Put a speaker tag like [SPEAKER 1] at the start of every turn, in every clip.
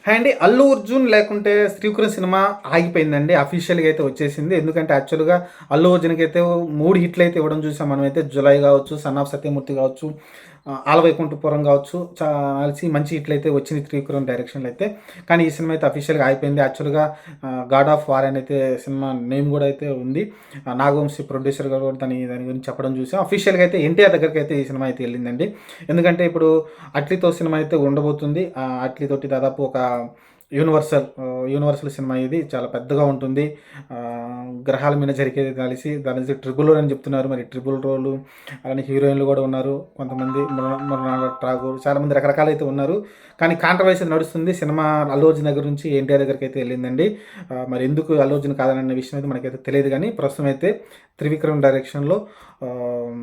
[SPEAKER 1] Hi అండి. 'అల్లు అర్జున్' లేకుంటే 'Trivikram' cinema ఆగిపోయిందండి. అఫీషియల్‌గా అయితే వచ్చేసింది. ఎందుకంటే యాక్చువల్‌గా 'అల్లు అర్జున్‌కి' అయితే 3 హిట్లు అయితే ఇవ్వడం చూసాం మనమైతే. 'జులై' కావచ్చు, 'సన్ ఆఫ్ సత్యమూర్తి' కావచ్చు, 'ఆలవైకుంఠపురం' కావచ్చు. కలిసి మంచి హిట్లు అయితే వచ్చింది 'త్రివిక్రమ్' డైరెక్షన్‌లో అయితే. కానీ ఈ సినిమా అయితే అఫీషియల్‌గా అయిపోయింది. యాక్చువల్‌గా 'గాడ్ ఆఫ్ వార్' అని అయితే సినిమా నేమ్ కూడా అయితే ఉంది. నాగవంశీ ప్రొడ్యూసర్ గారు కూడా దాని గురించి చెప్పడం చూసాం. అఫీషియల్‌గా అయితే ఎన్టీఆర్ దగ్గరికి అయితే ఈ సినిమా అయితే వెళ్ళిందండి. ఎందుకంటే ఇప్పుడు 'అట్లీతో' సినిమా అయితే ఉండబోతుంది. 'అట్లీతోటి' దాదాపు ఒక యూనివర్సల్ సినిమా ఇది. చాలా పెద్దగా ఉంటుంది. గ్రహాల మీద జరిగేది కలిసి దాని ట్రిపుల్ రోల్ అని చెప్తున్నారు. మరి ట్రిపుల్ రోలు అలానే హీరోయిన్లు కూడా ఉన్నారు. కొంతమంది మృణాల్ ఠాగూర్ చాలామంది రకరకాలైతే ఉన్నారు. కానీ కాంట్రవర్సీ నడుస్తుంది. సినిమా అల్లు అర్జున్ దగ్గర నుంచి ఎన్టీఆర్ దగ్గరికి అయితే వెళ్ళిందండి. మరి ఎందుకు అల్లు అర్జున్ కాదన్న విషయం అయితే మనకైతే తెలియదు. కానీ ప్రస్తుతం అయితే త్రివిక్రమ్ డైరెక్షన్‌లో ఆహ్,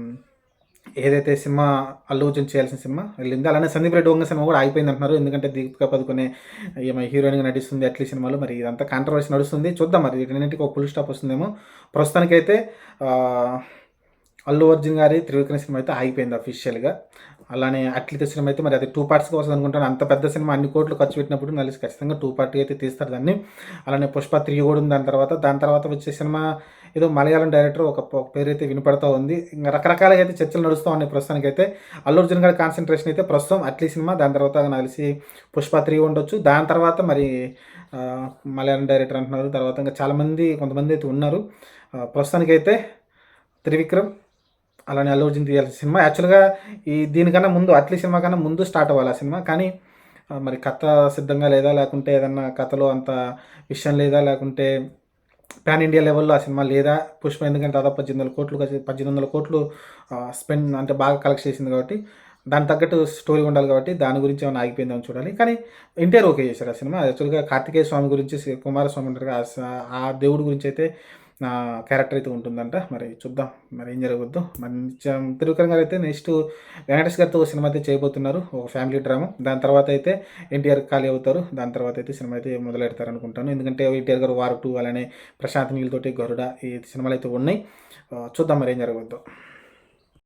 [SPEAKER 1] ఏదైతే సినిమా అల్లు అర్జున్ చేయాల్సిన సినిమా వెళ్ళింది. అలానే సందీప్ రెడ్డి వంగ సినిమా కూడా ఆగిపోయింది అంటున్నారు. ఎందుకంటే దీపికా పదుకొనే ఈమె హీరోయిన్‌గా నటిస్తుంది అట్లీ సినిమాలో. మరి ఇదంతా కాంట్రవర్సీ నడుస్తుంది. చూద్దాం మరి వీటన్నిటికి ఒక ఫుల్ స్టాప్ వస్తుందేమో. ప్రస్తుతానికైతే ఆహ్, అల్లు అర్జున్ గారి త్రివిక్రమ్ సినిమా అయితే ఆగిపోయింది అఫీషియల్‌గా. అలానే అట్లీతో సినిమా అయితే మరి అది 2 పార్ట్స్‌గా వస్తది అనుకుంటాను. అంత పెద్ద సినిమా అన్ని కోట్లు ఖర్చు పెట్టినప్పుడు మళ్ళీ ఖచ్చితంగా 2 పార్ట్‌గా అయితే తీస్తారు దాన్ని. అలానే 'పుష్ప 3' కూడా ఉంది దాని తర్వాత వచ్చే సినిమా ఏదో మలయాళం డైరెక్టర్ ఒక పేరైతే వినపడతా ఉంది. ఇంక రకరకాలుగా అయితే చర్చలు నడుస్తూ ఉన్నాయి ప్రస్తుతానికైతే. అల్లు అర్జున్ గారి కాన్సంట్రేషన్ అయితే ప్రస్తుతం అట్లీ సినిమా, దాని తర్వాత నాకు తెలిసి 'పుష్ప 3' ఉండొచ్చు. దాని తర్వాత మరి ఆహ్, మలయాళం డైరెక్టర్ అంటున్నారు. తర్వాత ఇంకా కొంతమంది అయితే ఉన్నారు. ప్రస్తుతానికైతే త్రివిక్రమ్ అలానే అల్లు అర్జున్ తీయాల్సిన సినిమా యాక్చువల్‌గా దీనికన్నా ముందు అట్లీ సినిమా కన్నా ముందు స్టార్ట్ అవ్వాలి ఆ సినిమా. కానీ మరి కథ సిద్ధంగా లేదా? లేకుంటే ఏదన్నా కథలో అంత విషయం లేదా? లేకుంటే పాన్ ఇండియా లెవెల్‌లో ఆ సినిమా లేదా? 'పుష్ప' ఎందుకంటే దాదాపు 1800 కోట్లు స్పెండ్ అంటే బాగా కలెక్ట్ చేసింది కాబట్టి, దానికి తగ్గట్టు స్టోరీ ఉండాలి కాబట్టి, దాని గురించి ఏమైనా ఆగిపోయిందేమో చూడాలి. కానీ ఎన్టీఆర్ ఓకే చేశారు ఆ సినిమా. యాక్చువల్‌గా కార్తికేయ స్వామి గురించి కుమారస్వామి ఉంటారు కదా! ఆ దేవుడి గురించి అయితే క్యారెక్టర్ అయితే ఉంటుందంట. మరి చూద్దాం మరి ఏం జరగబోద్దో. మంచం త్రివిక్రమ్ గారు అయితే నెక్స్ట్ వెంకటేష్ గారితో ఓ సినిమా అయితే చేయబోతున్నారు. ఒక ఫ్యామిలీ డ్రామా. దాని తర్వాత అయితే ఎన్టీఆర్ ఖాళీ అవుతారు. దాని తర్వాత అయితే సినిమా అయితే మొదలెడతారు అనుకుంటాను. ఎందుకంటే ఎన్టీఆర్ గారు 'వార్ 2' అలానే ప్రశాంత్ నీల్ తోటి 'గరుడ' ఈ సినిమాలు అయితే ఉన్నాయి. చూద్దాం మరి ఏం జరగబోద్దో.